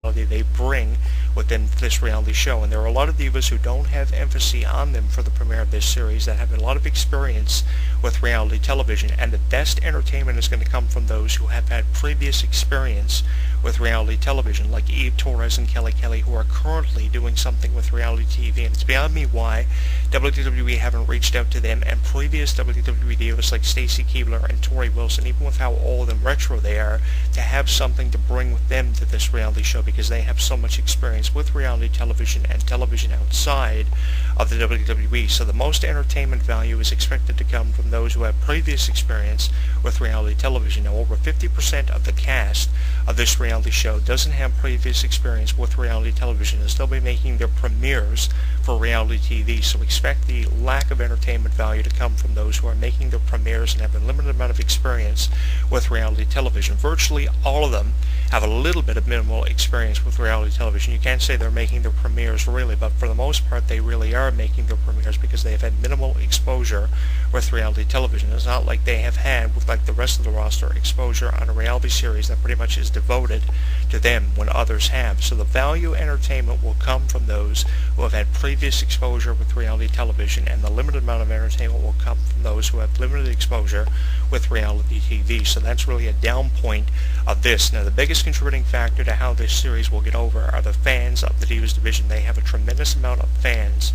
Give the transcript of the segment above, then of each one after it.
personality they bring within this reality show. And there are a lot of divas who don't have emphasis on them for the premiere of this series that have a lot of experience with reality television, and the best entertainment is going to come from those who have had previous experience with reality television, like Eve Torres and Kelly Kelly, who are currently doing something with reality TV, and it's beyond me why WWE haven't reached out to them and previous WWE divas like Stacy Keibler and Tori Wilson, even with how old and retro they are, to have something to bring with them to this reality show, because they have so much experience with reality television and television outside of the WWE. So the most entertainment value is expected to come from those who have previous experience with reality television. Now, over 50% of the cast of this reality show doesn't have previous experience with reality television, as they'll be making their premieres for reality TV. So expect the lack of entertainment value to come from those who are making their premieres and have a limited amount of experience with reality television. Virtually all of them have a little bit of minimal experience with reality television. You can't say they're making their premieres really, but for the most part they really are making their premieres because they've had minimal exposure with reality television. It's not like they have had, with like the rest of the roster, exposure on a reality series that pretty much is devoted to them when others have. So the value entertainment will come from those who have had previous exposure with reality television, and the limited amount of entertainment will come from those who have limited exposure with reality TV. So that's really a down point of this. Now, the biggest contributing factor to how this series will get over are the fans of the Divas division. They have a tremendous amount of fans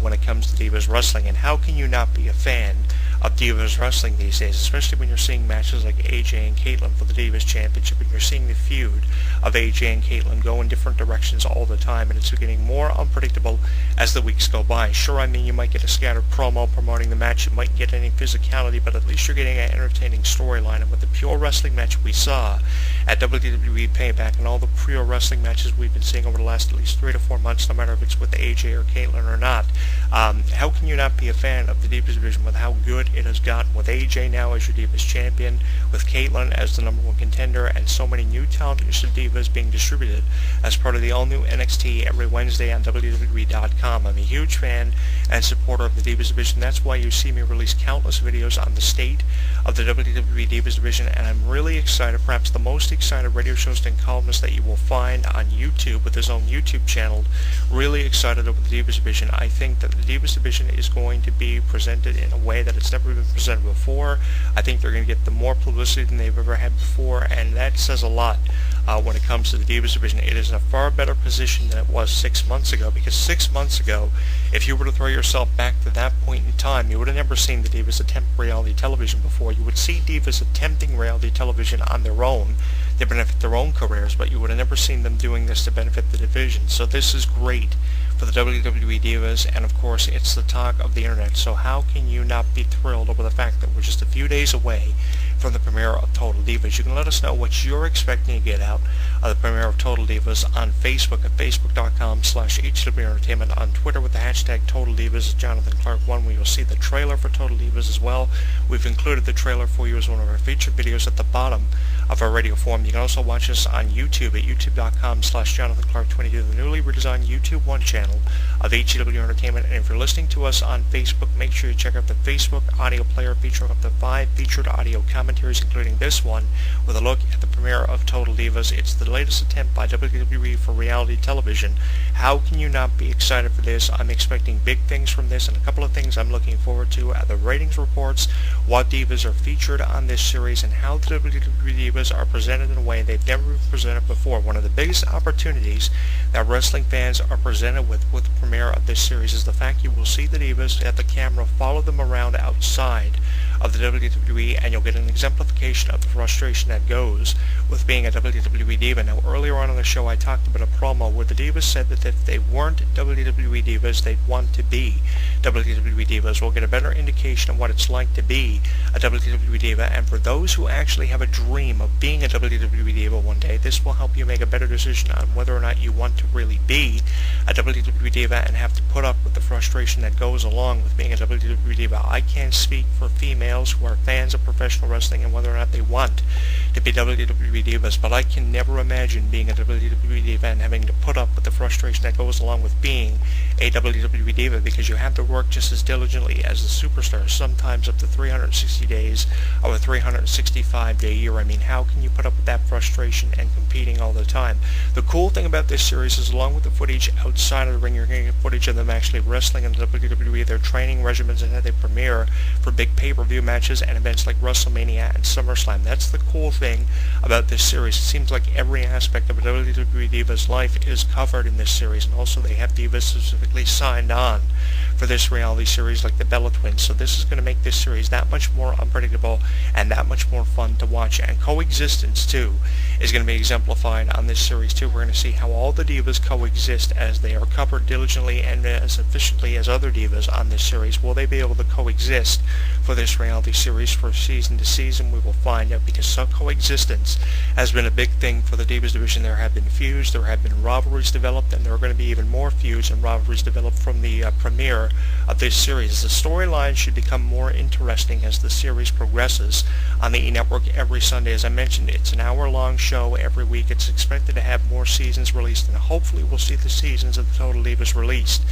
when it comes to Divas Wrestling, and how can you not be a fan of Divas Wrestling these days, especially when you're seeing matches like AJ and Caitlyn for the Divas Championship, and you're seeing the feud of AJ and Caitlyn go in different directions all the time, and it's getting more unpredictable as the weeks go by. Sure, I mean, you might get a scattered promo promoting the match, you might get any physicality, but at least you're getting an entertaining storyline. And with the pure wrestling match we saw at WWE Payback and all the pure wrestling matches we've been seeing over the last at least 3 to 4 months, no matter if it's with AJ or Caitlyn or not, how can you not be a fan of the Divas division with how good it has gotten, with AJ now as your Divas champion, with Caitlyn as the #1 contender, and so many new talented Divas being distributed as part of the all-new NXT every Wednesday on WWE.com. I'm a huge fan and supporter of the Divas division. That's why you see me release countless videos on the state of the WWE Divas division, and I'm really excited, perhaps the most excited radio host and columnist that you will find on YouTube with his own YouTube channel. Really excited over the Divas division. I think that the Divas division is going to be presented in a way that it's never been presented before. I think they're going to get the more publicity than they've ever had before, and that says a lot when it comes to the Divas division. It is in a far better position than it was 6 months ago, because 6 months ago, if you were to throw yourself back to that point in time, you would have never seen the Divas attempt reality television before. You would see Divas attempting reality television on their own to benefit their own careers, but you would have never seen them doing this to benefit the division. So this is great for the WWE Divas, and of course it's the talk of the internet. So how can you not be thrilled over the fact that we're just a few days away from the premiere of Total Divas? You can let us know what you're expecting to get out of the premiere of Total Divas on Facebook at facebook.com/HW Entertainment, on Twitter with the hashtag Total Divas, Jonathan Clarke1, where you'll see the trailer for Total Divas as well. We've included the trailer for you as one of our featured videos at the bottom of our radio form. You can also watch us on YouTube at youtube.com/JonathanClarke22, the newly redesigned YouTube 1 channel of HW Entertainment. And if you're listening to us on Facebook, make sure you check out the Facebook audio player featuring up to 5 featured audio commentaries, including this one with a look at the premiere of Total Divas. It's the latest attempt by WWE for reality television. How can you not be excited for this? I'm expecting big things from this, and a couple of things I'm looking forward to are the ratings reports, what Divas are featured on this series, and how the WWE Divas are presented in a way they've never been presented before. One of the biggest opportunities that wrestling fans are presented with the premiere of this series is the fact you will see the Divas at the camera follow them around outside of the WWE, and you'll get an exemplification of the frustration that goes with being a WWE Diva. Now, earlier on in the show, I talked about a promo where the Divas said that if they weren't WWE Divas, they'd want to be WWE Divas. We'll get a better indication of what it's like to be a WWE Diva, and for those who actually have a dream of being a WWE Diva one day, this will help you make a better decision on whether or not you want to really be a WWE Diva and have to put up with the frustration that goes along with being a WWE Diva. I can't speak for female males who are fans of professional wrestling and whether or not they want to be WWE Divas. But I can never imagine being a WWE Diva and having to put up with the frustration that goes along with being a WWE Diva, because you have to work just as diligently as the superstars, sometimes up to 360 days of a 365-day year. I mean, how can you put up with that frustration and competing all the time? The cool thing about this series is, along with the footage outside of the ring, you're going to get footage of them actually wrestling in the WWE, their training regimens, and how they premiere for big pay-per-view matches and events like WrestleMania and SummerSlam. That's the cool thing about this series. It seems like every aspect of a WWE Diva's life is covered in this series, and also they have Divas specifically signed on for this reality series, like the Bella Twins. So this is going to make this series that much more unpredictable and that much more fun to watch. And coexistence too is going to be exemplified on this series too. We're going to see how all the divas coexist as they are covered diligently and as efficiently as other divas on this series. Will they be able to coexist for this reality series for season to season? We will find out, because coexistence has been a big thing for the Divas division. There have been feuds, there have been rivalries developed, and there are going to be even more feuds and rivalries developed from the premiere of this series. The storyline should become more interesting as the series progresses on the E-Network every Sunday. As I mentioned, it's an hour-long show every week. It's expected to have more seasons released, and hopefully we'll see the seasons of the Total Divas released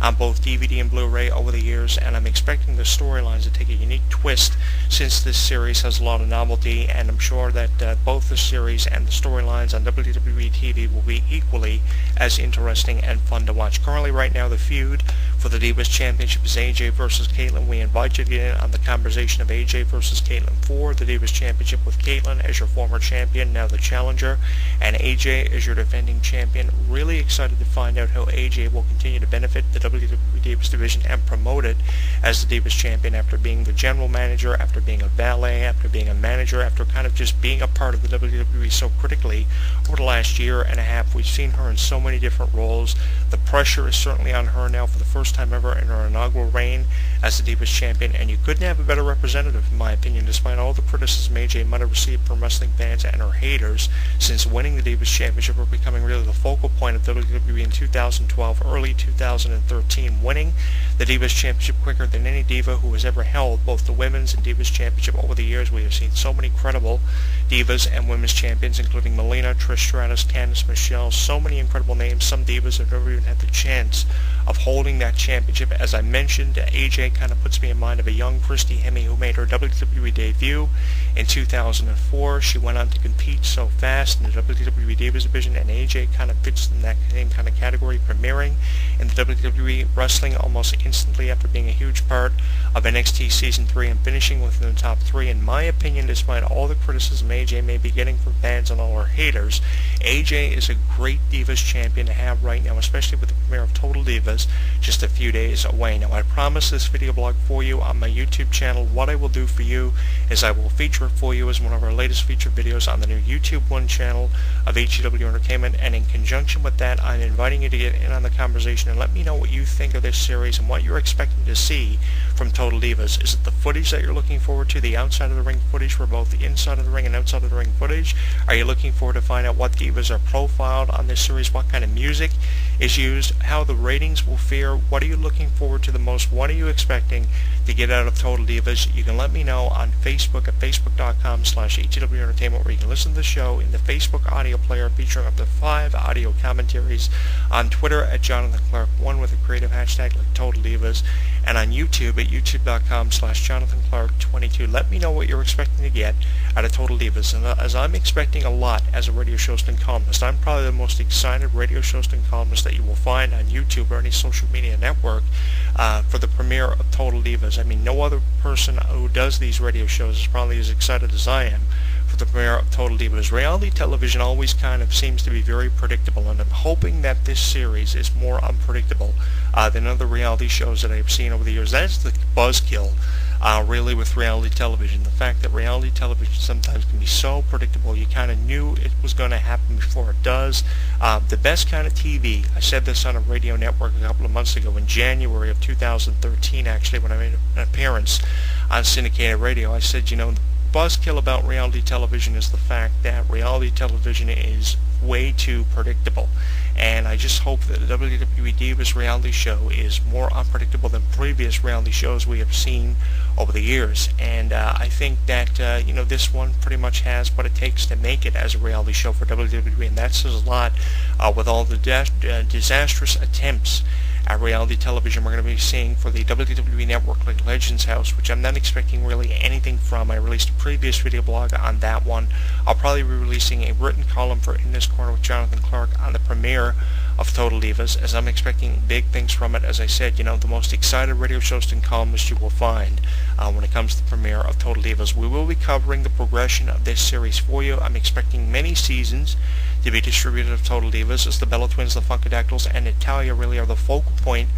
on both DVD and Blu-ray over the years, and I'm expecting the storylines to take a unique twist since this series has a lot of novelty, and I'm sure that both the series and the storylines on WWE TV will be equally as interesting and fun to watch. Currently, right now, the feud for the Divas Championship is AJ versus Caitlyn. We invite you to get in on the conversation of AJ versus Caitlyn for the Divas Championship, with Caitlyn as your former champion, now the challenger, and AJ as your defending champion. Really excited to find out how AJ will continue to benefit the WWE Divas division and promote it as the Divas champion after being the general manager, after being a valet, after being a manager, after kind of just being a part of the WWE so critically over the last year and a half. We've seen her in so many different roles. The pressure is certainly on her now for the first time ever in her inaugural reign as the Divas champion, and you couldn't have a better representative, in my opinion, despite all the criticism AJ might have received from wrestling fans and her haters since winning the Divas Championship or becoming really the focal point of WWE in 2012, early 2013, winning the Divas Championship quicker than any diva who has ever held both the Women's and Divas Championship. Over the years, we have seen so many credible Divas and Women's Champions, including Melina, Trish Stratus, Candice Michelle, so many incredible names. Some divas have never even had the chance of holding that championship. As I mentioned, AJ kind of puts me in mind of a young Christy Hemme who made her WWE debut in 2004. She went on to compete so fast in the WWE Divas division, and AJ kind of fits in that same kind of category, premiering in the WWE wrestling almost instantly after being a huge part of NXT Season 3 and finishing within the top 3. In my opinion, despite all the criticism AJ may be getting from fans and all her haters, AJ is a great Divas champion to have right now, especially with the premiere of Total Divas just a few days away. Now, I promised this video blog for you on my YouTube channel. What I will do for you is I will feature it for you as one of our latest featured videos on the new YouTube One channel of HEW Entertainment, and in conjunction with that, I'm inviting you to get in on the conversation and let me know what you think of this series and what you're expecting to see from Total Divas. Is it the footage that you're looking forward to, the outside of the ring footage for both the inside of the ring and outside of the ring footage? Are you looking forward to find out what divas are profiled on this series, what kind of music is used, how the ratings will fare? What are you looking forward to the most? What are you expecting to get out of Total Divas? You can let me know on Facebook at facebook.com/HEW Entertainment, where you can listen to the show in the Facebook audio player featuring up to 5 audio commentaries, on Twitter at Jonathan Clarke 1 with a creative hashtag like Total Divas, and on YouTube at youtube.com/JonathanClarke22. Let me know what you're expecting to get out of Total Divas. And as I'm expecting a lot as a radio host and columnist, I'm probably the most excited radio host and columnist that you will find on YouTube or any social media network for the premiere of Total Divas. I mean, no other person who does these radio shows is probably as excited as I am for the premiere of Total Divas. Reality television always kind of seems to be very predictable, and I'm hoping that this series is more unpredictable than other reality shows that I've seen over the years. That's the buzzkill, really, with reality television. The fact that reality television sometimes can be so predictable, you kind of knew it was going to happen before it does. The best kind of TV, I said this on a radio network a couple of months ago in January of 2013, actually, when I made an appearance on syndicated radio. I said, you know, buzzkill about reality television is the fact that reality television is way too predictable. And I just hope that the WWE Divas reality show is more unpredictable than previous reality shows we have seen over the years. And I think that this one pretty much has what it takes to make it as a reality show for WWE, and that says a lot with all the disastrous attempts at reality television we're going to be seeing for the WWE Network, like Legends House, which I'm not expecting really anything from. I released a previous video blog on that one. I'll probably be releasing a written column for In This Corner with Jonathan Clarke on the premiere of Total Divas, as I'm expecting big things from it. As I said, the most excited radio shows and columnists you will find when it comes to the premiere of Total Divas. We will be covering the progression of this series for you. I'm expecting many seasons to be distributed of Total Divas, as the Bella Twins, the Funkadactyls, and Natalya really are the focal point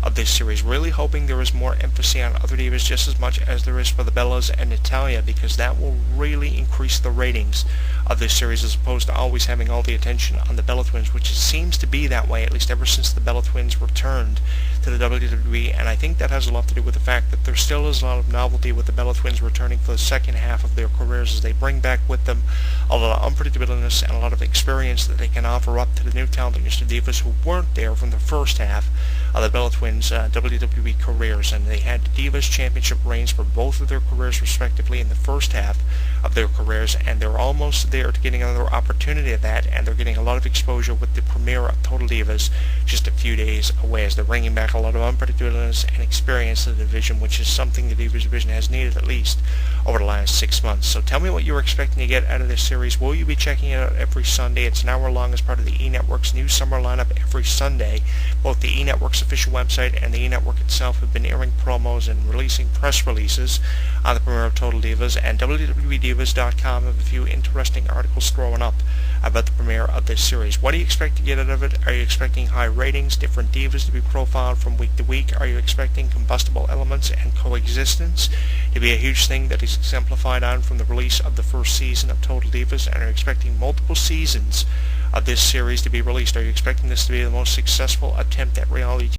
of this series. Really hoping there is more emphasis on other divas just as much as there is for the Bellas and Natalya, because that will really increase the ratings of this series, as opposed to always having all the attention on the Bella Twins, which it seems to be that way, at least ever since the Bella Twins returned to the WWE. And I think that has a lot to do with the fact that there still is a lot of novelty with the Bella Twins returning for the second half of their careers, as they bring back with them a lot of unpredictability and a lot of experience that they can offer up to the new talented Mr. Divas who weren't there from the first half of the Bella Twins' WWE careers. And they had Divas Championship reigns for both of their careers respectively in the first half of their careers, and they're almost there to getting another opportunity at that, and they're getting a lot of exposure with the premiere of Total Divas just a few days away, as they're bringing back a lot of unpredictability and experience to the division, which is something the Divas division has needed at least over the last 6 months. So tell me what you're expecting to get out of this series. Will you be checking it out every Sunday? It's an hour long as part of the E-Network's new summer lineup every Sunday. Both the E-Network's official website and the E-Network itself have been airing promos and releasing press releases on the premiere of Total Divas, and WWEDivas.com have a few interesting articles throwing up about the premiere of this series. What do you expect to get out of it? Are you expecting high ratings, different divas to be profiled from week to week? Are you expecting combustible elements and coexistence to be a huge thing that is exemplified on from the release of the first season of Total Divas? And are you expecting multiple seasons of this series to be released? Are you expecting this to be the most successful attempt at reality